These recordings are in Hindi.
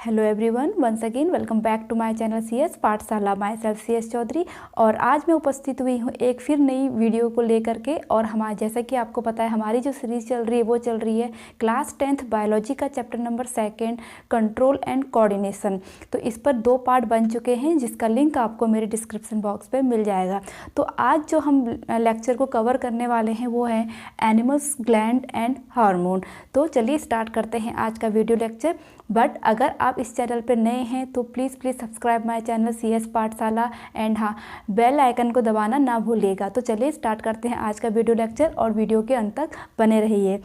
Hello everyone, once again welcome back to my channel CS Pathshala. Myself CS Chaudhary. और आज मैं उपस्थित हुई हूँ एक फिर नई वीडियो को लेकर के। और जैसा कि आपको पता है, हमारी जो सीरीज़ चल रही है वो चल रही है क्लास 10th बायोलॉजी का chapter number 2 control and coordination. तो इस पर 2 पार्ट बन चुके हैं, जिसका लिंक आपको मेरे डिस्क्रिप्शन बॉक्स पर मिल जाएगा। तो आज जो हम लेक्चर को कवर करने वाले हैं वो है एनिमल्स, ग्लैंड एंड हार्मोन। तो चलिए स्टार्ट करते हैं आज का वीडियो लेक्चर। बट अगर आप इस चैनल पर नए हैं तो please subscribe my channel CS पाठशाला एंड हाँ, बेल आइकन को दबाना ना भूलिएगा। तो चलिए स्टार्ट करते हैं आज का वीडियो लेक्चर और वीडियो के अंत तक बने रहिए।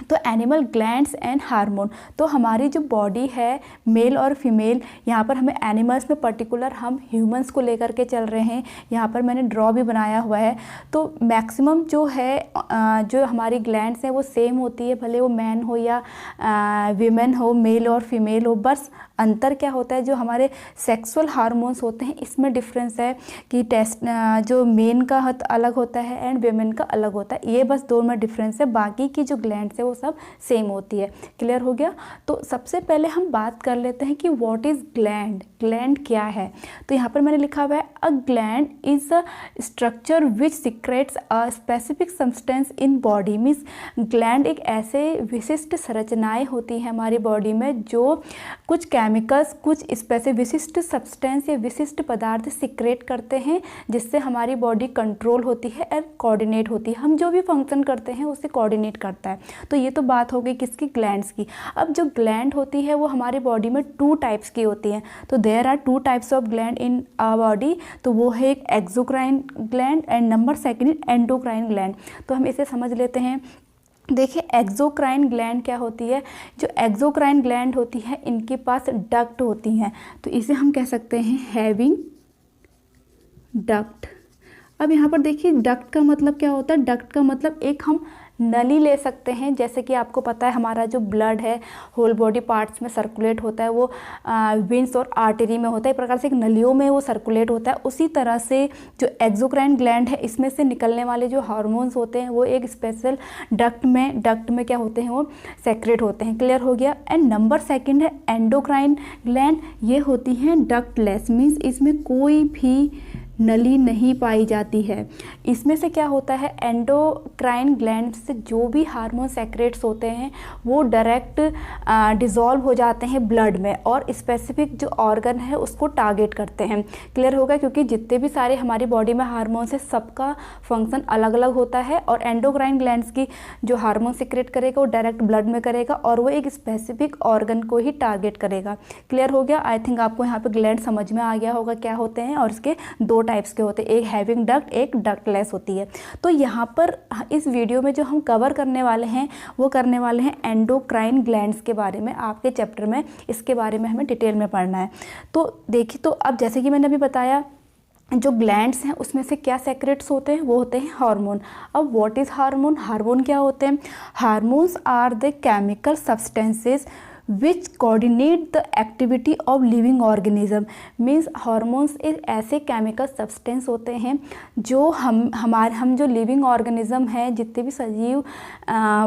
तो एनिमल, ग्लैंड्स एंड हार्मोन। तो हमारी जो बॉडी है, मेल और फीमेल, यहाँ पर हमें एनिमल्स में पर्टिकुलर हम ह्यूमंस को लेकर के चल रहे हैं। यहाँ पर मैंने ड्रॉ भी बनाया हुआ है। तो मैक्सिमम जो है जो हमारी ग्लैंड्स हैं वो सेम होती है, भले वो मैन हो या वीमेन हो, मेल और फीमेल हो। बस अंतर क्या होता है, जो हमारे सेक्सुअल हार्मोन्स होते हैं इसमें डिफरेंस है कि जो मेन का अलग होता है एंड वीमेन का अलग होता है। ये बस 2 में डिफरेंस है, बाकी की जो ग्लैंड्स है वो सब सेम होती है। क्लियर हो गया। तो सबसे पहले हम बात कर लेते हैं कि व्हाट इज़ ग्लैंड। ग्लैंड क्या है? तो यहाँ पर मैंने लिखा हुआ है a gland is a structure which secretes a specific substance in body. Means gland एक ऐसे विशिष्ट संरचनाएं होती हैं हमारी बॉडी में जो कुछ केमिकल्स, कुछ स्पेसिफिक विशिष्ट सब्सटेंस या विशिष्ट पदार्थ सिक्रेट करते हैं, जिससे हमारी बॉडी कंट्रोल होती है और कोऑर्डिनेट होती है। हम जो भी फंक्शन करते हैं उसे कोऑर्डिनेट करता है। तो ये तो बात हो गई किसकी? ग्लैंड्स की। अब जो ग्लैंड होती है वो हमारी बॉडी में 2 टाइप्स की होती हैं। तो there are 2 types of gland in our body. तो वो है एक exocrine gland and number 2 endocrine gland. तो हम इसे समझ लेते हैं। देखिए, एक्सोक्राइन ग्लैंड क्या होती है? जो एक्सोक्राइन ग्लैंड होती है इनके पास डक्ट होती हैं। तो इसे हम कह सकते हैं हैविंग डक्ट। अब यहाँ पर देखिए, डक्ट का मतलब क्या होता है? डक्ट का मतलब एक हम नली ले सकते हैं। जैसे कि आपको पता है हमारा जो ब्लड है होल बॉडी पार्ट्स में सर्कुलेट होता है, वो वेन्स और आर्टरी में होता है। एक प्रकार से एक नलियों में वो सर्कुलेट होता है। उसी तरह से जो एक्सोक्राइन ग्लैंड है इसमें से निकलने वाले जो हार्मोन्स होते हैं वो एक स्पेशल डक्ट में क्या होते हैं, वो सेक्रेट होते हैं। क्लियर हो गया। एंड नंबर 2 है एंडोक्राइन ग्लैंड। ये होती हैं डक्टलेस, मीन्स इसमें कोई भी नली नहीं पाई जाती है। इसमें से क्या होता है, एंडोक्राइन ग्लैंड से जो भी हार्मोन सेक्रेट्स होते हैं वो डायरेक्ट डिज़ोल्व हो जाते हैं ब्लड में और स्पेसिफिक जो ऑर्गन है उसको टारगेट करते हैं। क्लियर होगा। क्योंकि जितने भी सारे हमारी बॉडी में हार्मोन्स है सबका फंक्शन अलग अलग होता है और एंडोक्राइन ग्लैंड्स की जो हार्मोन सेक्रेट करेगा वो डायरेक्ट ब्लड में करेगा और वो एक स्पेसिफिक ऑर्गन को ही टारगेट करेगा। क्लियर हो गया। आई थिंक आपको यहाँ पे ग्लैंड समझ में आ गया होगा क्या होते हैं। और इसके 2 टाइप्स के होते हैं, एक हैविंग डक्ट, एक डक्टलेस होती है। तो यहाँ पर इस वीडियो में जो हम कवर करने वाले हैं वो करने वाले हैं एंडोक्राइन ग्लैंड्स के बारे में। आपके चैप्टर में इसके बारे में हमें डिटेल में पढ़ना है। तो देखिए, तो अब जैसे कि मैंने अभी बताया, जो ग्लैंड्स हैं उसमें से क्या सेक्रेट्स होते हैं, वो होते हैं हार्मोन। अब व्हाट इज़ हार्मोन? हार्मोन क्या होते हैं? Hormones are the chemical substances which coordinate the activity of living organism. Means hormones एक ऐसे केमिकल सब्सटेंस होते हैं जो हम जो लिविंग ऑर्गेनिज्म हैं, जितने भी सजीव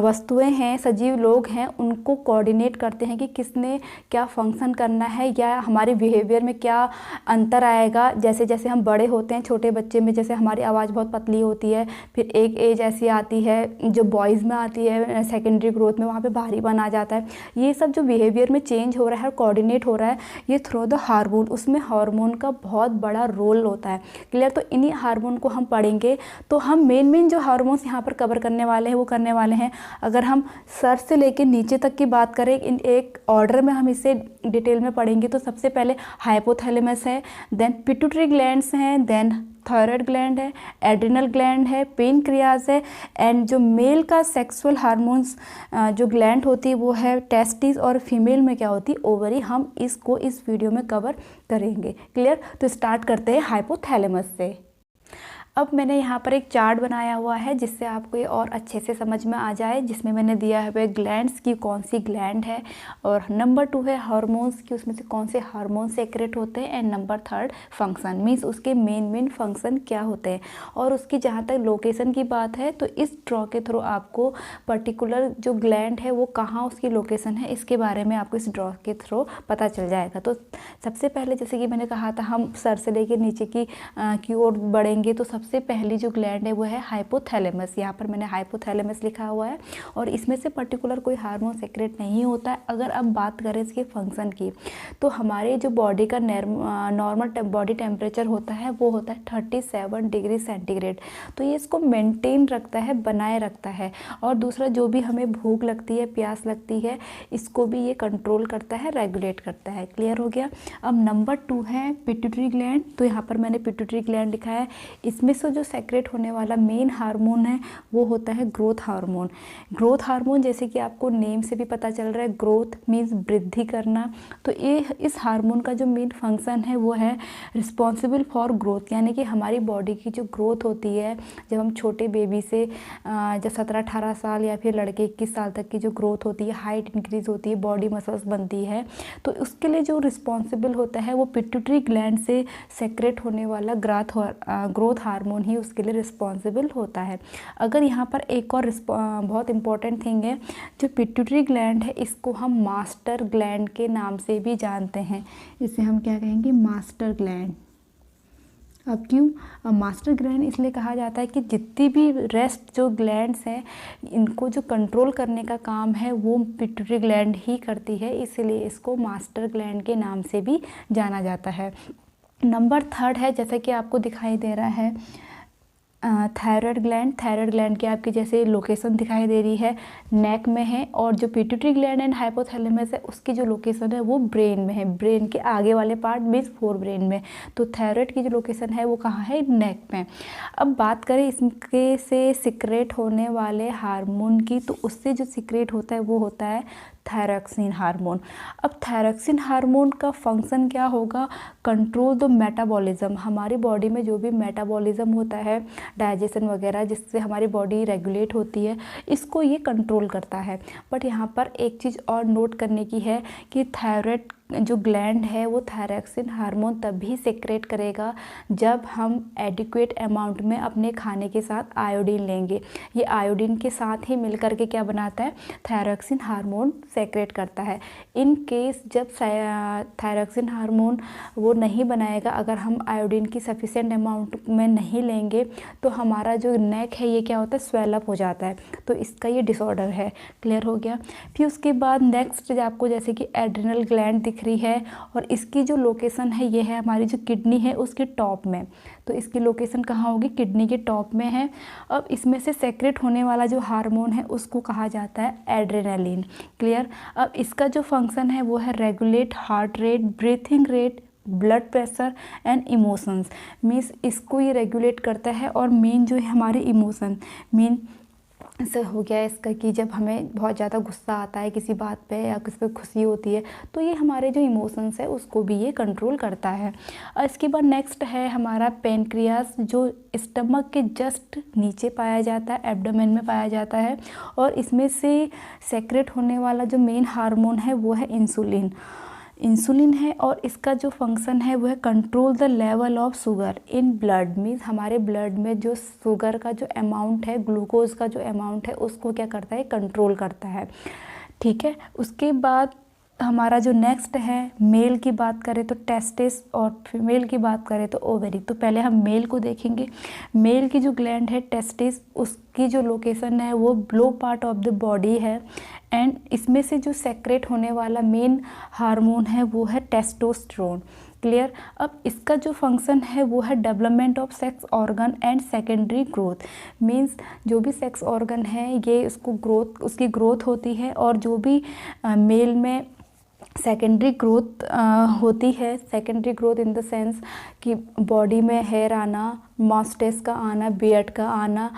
वस्तुएं हैं, सजीव लोग हैं, उनको कोऑर्डिनेट करते हैं कि किसने क्या फंक्शन करना है या हमारे बिहेवियर में क्या अंतर आएगा। जैसे जैसे हम बड़े होते हैं, छोटे बच्चे में जैसे हमारी आवाज़ बहुत पतली होती है, फिर एक एज ऐसी आती है जो बॉयज़ में आती है, सेकेंडरी ग्रोथ में, वहाँ पे भारीपन आ जाता है। ये सब जो बिहेवियर में चेंज हो रहा है, कोऑर्डिनेट हो रहा है, ये थ्रू द हार्मोन। उसमें हार्मोन का बहुत बड़ा रोल होता है। क्लियर। तो इन्हीं हार्मोन को हम पढ़ेंगे। तो हम मेन जो हार्मोन्स यहाँ पर कवर करने वाले हैं वो करने वाले हैं, अगर हम सर से लेकर नीचे तक की बात करें, इन एक ऑर्डर में हम इसे डिटेल में पढ़ेंगे। तो सबसे पहले हाइपोथैलेमस है, देन पिट्यूटरी ग्लैंड्स हैं, देन थायराइड ग्लैंड है, एड्रिनल ग्लैंड है, पेनक्रियाज है, एंड जो मेल का सेक्सुअल हार्मोन्स जो ग्लैंड होती है वो है टेस्टिस, और फीमेल में क्या होती है, ओवरी। हम इसको इस वीडियो में कवर करेंगे। क्लियर। तो स्टार्ट करते हैं हाइपोथैलेमस से। अब मैंने यहाँ पर एक चार्ट बनाया हुआ है जिससे आपको ये और अच्छे से समझ में आ जाए, जिसमें मैंने दिया है ग्लैंड्स की कौन सी ग्लैंड है, और नंबर 2 है हार्मोन्स की, उसमें से कौन से हार्मोन सेक्रेट होते हैं, एंड नंबर 3 फंक्शन मीन्स उसके मेन फंक्शन क्या होते हैं। और उसकी जहाँ तक लोकेशन की बात है तो इस ड्रॉ के थ्रू आपको पर्टिकुलर जो ग्लैंड है वो कहाँ उसकी लोकेशन है इसके बारे में आपको इस ड्रॉ के थ्रू पता चल जाएगा। तो सबसे पहले जैसे कि मैंने कहा था हम सर से लेकर नीचे की ओर बढ़ेंगे तो सबसे पहली जो ग्लैंड है वो है हाइपोथैलेमस। यहाँ पर मैंने हाइपोथैलेमस लिखा हुआ है और इसमें से पर्टिकुलर कोई हार्मोन सेक्रेट नहीं होता है। अगर अब बात करें इसके फंक्शन की तो हमारे जो बॉडी का नॉर्मल बॉडी टेम्परेचर होता है वो होता है 37 डिग्री सेंटीग्रेड। तो ये इसको मेंटेन रखता है, बनाए रखता है। और दूसरा जो भी हमें भूख लगती है, प्यास लगती है, इसको भी ये कंट्रोल करता है, रेगुलेट करता है। क्लियर हो गया। अब नंबर 2 है पिट्यूटरी ग्लैंड। तो यहाँ पर मैंने पिट्यूटरी ग्लैंड लिखा है। इसमें से जो सेक्रेट होने वाला मेन हार्मोन है वो होता है ग्रोथ हार्मोन। ग्रोथ हार्मोन जैसे कि आपको नेम से भी पता चल रहा है, ग्रोथ मीन्स वृद्धि करना। तो ये इस हार्मोन का जो मेन फंक्शन है वो है रिस्पॉन्सिबल फॉर ग्रोथ, यानी कि हमारी बॉडी की जो ग्रोथ होती है जब हम छोटे बेबी से जब 17-18 साल या फिर लड़के 21 साल तक की जो ग्रोथ होती है, हाइट इंक्रीज होती है, बॉडी मसल्स बनती है, तो उसके लिए जो रिस्पॉन्सिबल होता है वो पिट्यूटरी ग्लैंड से सेक्रेट होने वाला ग्रोथ हार्मोन ही उसके लिए रिस्पॉन्सिबल होता है। अगर यहाँ पर एक और बहुत इंपॉर्टेंट थिंग है, जो पिट्यूटरी ग्लैंड है इसको हम मास्टर ग्लैंड के नाम से भी जानते हैं। इसे हम क्या कहेंगे, मास्टर ग्लैंड। अब क्यों मास्टर ग्लैंड इसलिए कहा जाता है कि जितनी भी रेस्ट जो ग्लैंड्स हैं इनको जो कंट्रोल करने का काम है वो पिट्यूटरी ग्लैंड ही करती है, इसलिए इसको मास्टर ग्लैंड के नाम से भी जाना जाता है। नंबर 3 है, जैसा कि आपको दिखाई दे रहा है, थायराइड ग्लैंड। थायराइड ग्लैंड की आपकी जैसे लोकेशन दिखाई दे रही है नेक में है, और जो पिट्यूटरी ग्लैंड एंड हाइपोथैलेमस है उसकी जो लोकेशन है वो ब्रेन में है, ब्रेन के आगे वाले पार्ट मीन्स फोर ब्रेन में। तो थायराइड की जो लोकेशन है वो कहाँ है, नेक में। अब बात करें इसके से सिक्रेट होने वाले हार्मोन की, तो उससे जो सिक्रेट होता है वो होता है थायरॉक्सिन हार्मोन। अब थायरॉक्सिन हार्मोन का फंक्शन क्या होगा, कंट्रोल द मेटाबॉलिज्म। हमारी बॉडी में जो भी मेटाबॉलिज्म होता है, डाइजेशन वगैरह, जिससे हमारी बॉडी रेगुलेट होती है, इसको ये कंट्रोल करता है। बट यहाँ पर एक चीज़ और नोट करने की है कि थायराइड जो ग्लैंड है वो थायरॉक्सिन हार्मोन तभी सेक्रेट करेगा जब हम एडिक्वेट अमाउंट में अपने खाने के साथ आयोडीन लेंगे। ये आयोडीन के साथ ही मिलकर के क्या बनाता है, थायरॉक्सिन हार्मोन सेक्रेट करता है। इन केस जब थायरॉक्सिन हार्मोन वो नहीं बनाएगा, अगर हम आयोडीन की सफिशिएंट अमाउंट में नहीं लेंगे, तो हमारा जो नेक है ये क्या होता है, स्वेलअप हो जाता है। तो इसका ये डिसऑर्डर है। क्लियर हो गया। फिर उसके बाद नेक्स्ट आपको जैसे कि एड्रिनल ग्लैंड दिख रही है, और इसकी जो लोकेशन है ये है हमारी जो किडनी है उसके टॉप में। तो इसकी लोकेशन कहाँ होगी, किडनी के टॉप में है। अब इसमें से सेक्रेट होने वाला जो हार्मोन है उसको कहा जाता है एड्रेनालिन। क्लियर। अब इसका जो फंक्शन है वो है regulate heart rate, breathing rate, blood pressure and emotions. Means इसको ये रेगुलेट करता है। और मेन जो है हमारे इमोशन, मेन से हो गया इसका कि जब हमें बहुत ज़्यादा गुस्सा आता है किसी बात पे या किसी पे खुशी होती है, तो ये हमारे जो इमोशंस है उसको भी ये कंट्रोल करता है। और इसके बाद नेक्स्ट है हमारा पेनक्रियास, जो स्टमक के जस्ट नीचे पाया जाता है, एब्डोमेन में पाया जाता है। और इसमें से सेक्रेट होने वाला जो मेन हार्मोन है वो है इंसुलिन है। और इसका जो फंक्शन है वो है control the level of sugar in blood. Means हमारे ब्लड में जो शुगर का जो अमाउंट है, ग्लूकोज का जो अमाउंट है, उसको क्या करता है, कंट्रोल करता है। ठीक है। उसके बाद हमारा जो नेक्स्ट है, मेल की बात करें तो टेस्टिस, और फीमेल की बात करें तो ओवरी। तो पहले हम मेल को देखेंगे। मेल की जो ग्लैंड है टेस्टिस, उसकी जो लोकेशन है वो लो पार्ट ऑफ द बॉडी है। एंड इसमें से जो सेक्रेट होने वाला मेन हार्मोन है वो है टेस्टोस्टेरोन। क्लियर। अब इसका जो फंक्शन है वो है development of sex organ and secondary growth. Means जो भी सेक्स ऑर्गन है ये उसकी ग्रोथ होती है, और जो भी मेल में सेकेंडरी ग्रोथ होती है, secondary growth in the sense कि बॉडी में हेयर आना, मॉस्टेस का आना, बियर्ड का आना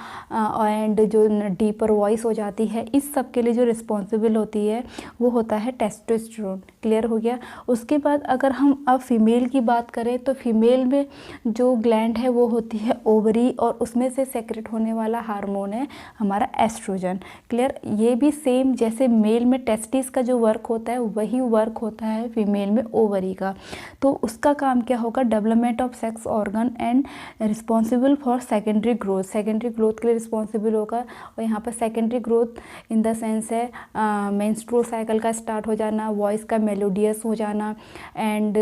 एंड जो डीपर वॉइस हो जाती है, इस सब के लिए जो रिस्पॉन्सिबल होती है वो होता है टेस्टोस्टेरोन। क्लियर हो गया। उसके बाद अगर हम अब फीमेल की बात करें तो फीमेल में जो ग्लैंड है वो होती है ओवरी, और उसमें से सेक्रेट होने वाला हार्मोन है हमारा एस्ट्रोजन। क्लियर। ये भी सेम जैसे मेल में टेस्टिस का जो वर्क होता है वही वर्क होता है फीमेल में ओवरी का। तो उसका काम क्या होगा, development of sex organ and responsible for secondary growth. Secondary growth के लिए रिस्पॉन्सिबल होगा, और यहाँ पर secondary growth in the sense है मेंस्ट्रुअल साइकिल का स्टार्ट हो जाना, वॉइस का मेलोडियस हो जाना एंड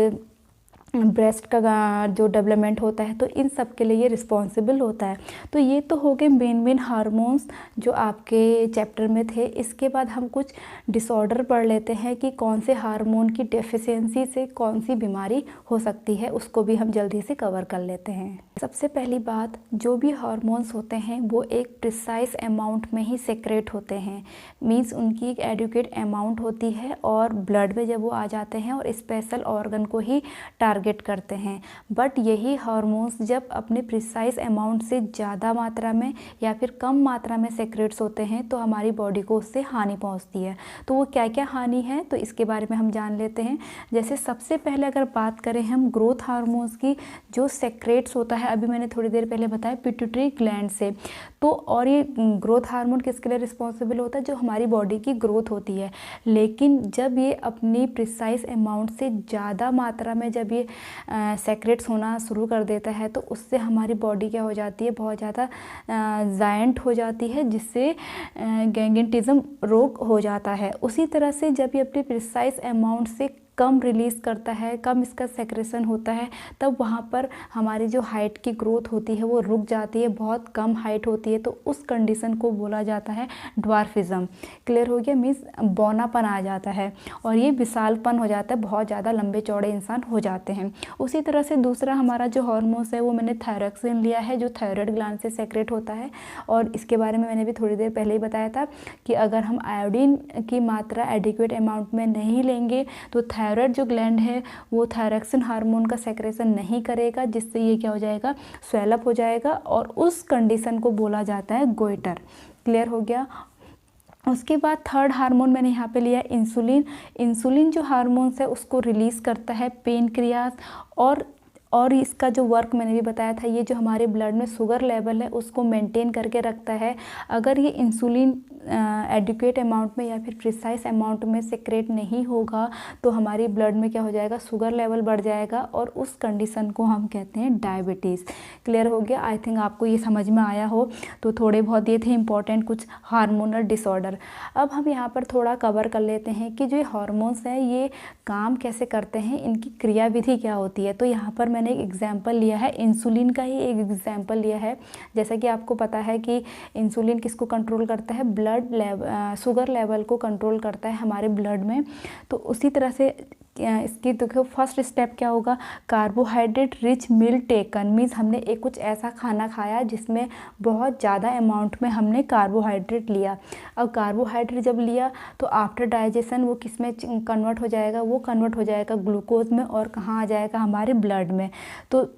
ब्रेस्ट का जो डेवलपमेंट होता है, तो इन सब के लिए ये रिस्पॉन्सिबल होता है। तो ये तो हो गए मेन हार्मोन्स जो आपके चैप्टर में थे। इसके बाद हम कुछ डिसऑर्डर पढ़ लेते हैं कि कौन से हार्मोन की डेफिशिएंसी से कौन सी बीमारी हो सकती है, उसको भी हम जल्दी से कवर कर लेते हैं। सबसे पहली बात, जो भी हार्मोन्स होते हैं वो एक प्रिसाइज अमाउंट में ही सेक्रेट होते हैं, मीन्स उनकी एक एडुकेट अमाउंट होती है और ब्लड में जब वो आ जाते हैं और स्पेशल ऑर्गन को ही टारगेट करते हैं। बट यही हार्मोन्स जब अपने प्रिसाइज अमाउंट से ज़्यादा मात्रा में या फिर कम मात्रा में सेक्रेट्स होते हैं तो हमारी बॉडी को उससे हानि पहुंचती है। तो वो क्या क्या हानि है, तो इसके बारे में हम जान लेते हैं। जैसे सबसे पहले अगर बात करें हम ग्रोथ हार्मोन्स की, जो सेक्रेट्स होता है, अभी मैंने थोड़ी देर पहले बताया पिट्यूटरी ग्लैंड से। तो और ये ग्रोथ हार्मोन किसके लिए रिस्पॉन्सिबल होता है, जो हमारी बॉडी की ग्रोथ होती है। लेकिन जब ये अपनी प्रिसाइज अमाउंट से ज़्यादा मात्रा में जब ये सेक्रेट्स होना शुरू कर देता है तो उससे हमारी बॉडी क्या हो जाती है, बहुत ज़्यादा जायंट हो जाती है, जिससे गैंगिटिज्म रोग हो जाता है। उसी तरह से जब ये अपनी प्रिसाइज अमाउंट से कम रिलीज़ करता है, कम इसका सेक्रेशन होता है, तब वहाँ पर हमारी जो हाइट की ग्रोथ होती है वो रुक जाती है, बहुत कम हाइट होती है। तो उस कंडीशन को बोला जाता है ड्वार्फिज्म। क्लियर हो गया। मीन्स बौनापन आ जाता है और ये विशालपन हो जाता है, बहुत ज़्यादा लंबे चौड़े इंसान हो जाते हैं। उसी तरह से दूसरा हमारा जो हार्मोन्स है वो मैंने थायरॉक्सिन लिया है, जो थायराइड ग्लैंड से सेक्रेट होता है। और इसके बारे में मैंने भी थोड़ी देर पहले ही बताया था कि अगर हम आयोडीन की मात्रा एडिक्वेट अमाउंट में नहीं लेंगे तो थायराइड जो ग्लैंड है वो थायरॉक्सिन हार्मोन का सेक्रेशन नहीं करेगा, जिससे ये क्या हो जाएगा, स्वेलअप हो जाएगा, और उस कंडीशन को बोला जाता है गोइटर। क्लियर हो गया। उसके बाद थर्ड हार्मोन मैंने यहाँ पे लिया इंसुलिन। इंसुलिन जो हार्मोन्स है उसको रिलीज़ करता है पेनक्रियास, और इसका जो वर्क मैंने भी बताया था, ये जो हमारे ब्लड में शुगर लेवल है उसको मेंटेन करके रखता है। अगर ये इंसुलिन एडिक्वेट अमाउंट में या फिर प्रिसाइज अमाउंट में सेक्रेट नहीं होगा तो हमारी ब्लड में क्या हो जाएगा, शुगर लेवल बढ़ जाएगा, और उस कंडीशन को हम कहते हैं डायबिटीज़। क्लियर हो गया। आई थिंक आपको ये समझ में आया हो। तो थोड़े बहुत ये थे इंपॉर्टेंट कुछ हार्मोनल डिसऑर्डर। अब हम यहाँ पर थोड़ा कवर कर लेते हैं कि जो हार्मोन्स हैं ये काम कैसे करते हैं, इनकी क्रियाविधि क्या होती है। तो यहाँ पर मैंने एक एग्जाम्पल लिया है, इंसुलिन का ही एक एग्जाम्पल लिया है। जैसा कि आपको पता है कि इंसुलिन किसको कंट्रोल करता है, ब्लड लेवल, शुगर लेवल को कंट्रोल करता है हमारे ब्लड में। तो उसी तरह से इसकी देखो फर्स्ट स्टेप क्या होगा, कार्बोहाइड्रेट रिच मील टेकन, मीन्स हमने एक कुछ ऐसा खाना खाया जिसमें बहुत ज़्यादा अमाउंट में हमने कार्बोहाइड्रेट लिया। अब कार्बोहाइड्रेट जब लिया तो आफ्टर डाइजेशन वो किस में कन्वर्ट हो जाएगा, वो कन्वर्ट हो जाएगा ग्लूकोज में, और कहाँ आ जाएगा, हमारे ब्लड में। तो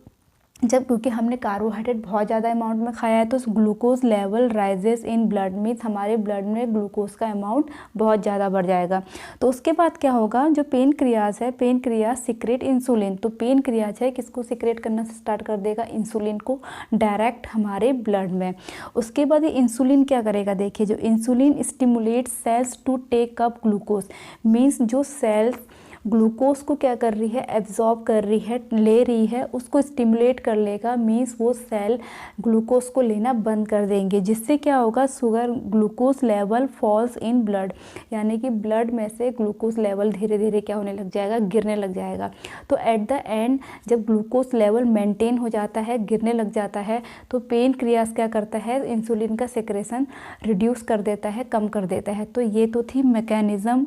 जब क्योंकि हमने कार्बोहाइड्रेट बहुत ज़्यादा अमाउंट में खाया है तो glucose level rises in blood, means हमारे ब्लड में ग्लूकोज का अमाउंट बहुत ज़्यादा बढ़ जाएगा। तो उसके बाद क्या होगा, जो पेनक्रियाज है, पेनक्रियाज सिक्रेट इंसुलिन। तो पेनक्रियाज है किसको सिक्रेट करना स्टार्ट कर देगा, इंसुलिन को डायरेक्ट हमारे ब्लड में। उसके बाद ये इंसुलिन क्या करेगा, देखिए जो insulin stimulate cells to take up glucose, means जो सेल्स ग्लूकोज को क्या कर रही है, एब्जॉर्ब कर रही है, ले रही है, उसको स्टिमुलेट कर लेगा। मीन्स वो सेल ग्लूकोज को लेना बंद कर देंगे, जिससे क्या होगा, sugar glucose level falls in blood, यानी कि ब्लड में से ग्लूकोज लेवल धीरे धीरे क्या होने लग जाएगा, गिरने लग जाएगा। तो एट द एंड जब ग्लूकोज लेवल मेंटेन हो जाता है, गिरने लग जाता है, तो पेनक्रियाज क्या करता है, इंसुलिन का सेक्रेशन रिड्यूस कर देता है, कम कर देता है। तो ये तो थी मैकेनिज़्म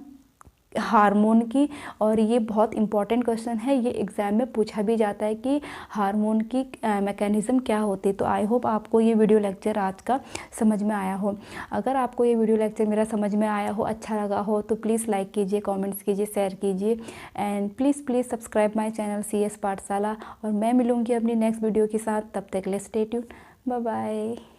हार्मोन की। और ये बहुत इंपॉर्टेंट क्वेश्चन है, ये एग्ज़ाम में पूछा भी जाता है कि हार्मोन की मैकेनिज़्म क्या होती है। तो आई होप आपको ये वीडियो लेक्चर आज का समझ में आया हो। अगर आपको ये वीडियो लेक्चर मेरा समझ में आया हो, अच्छा लगा हो, तो प्लीज़ लाइक कीजिए, कमेंट्स कीजिए, शेयर कीजिए and please subscribe my channel CS पाठशाला। और मैं मिलूँगी अपनी नेक्स्ट वीडियो के साथ, तब तक के लिए स्टे ट्यून्ड, बाय बाय।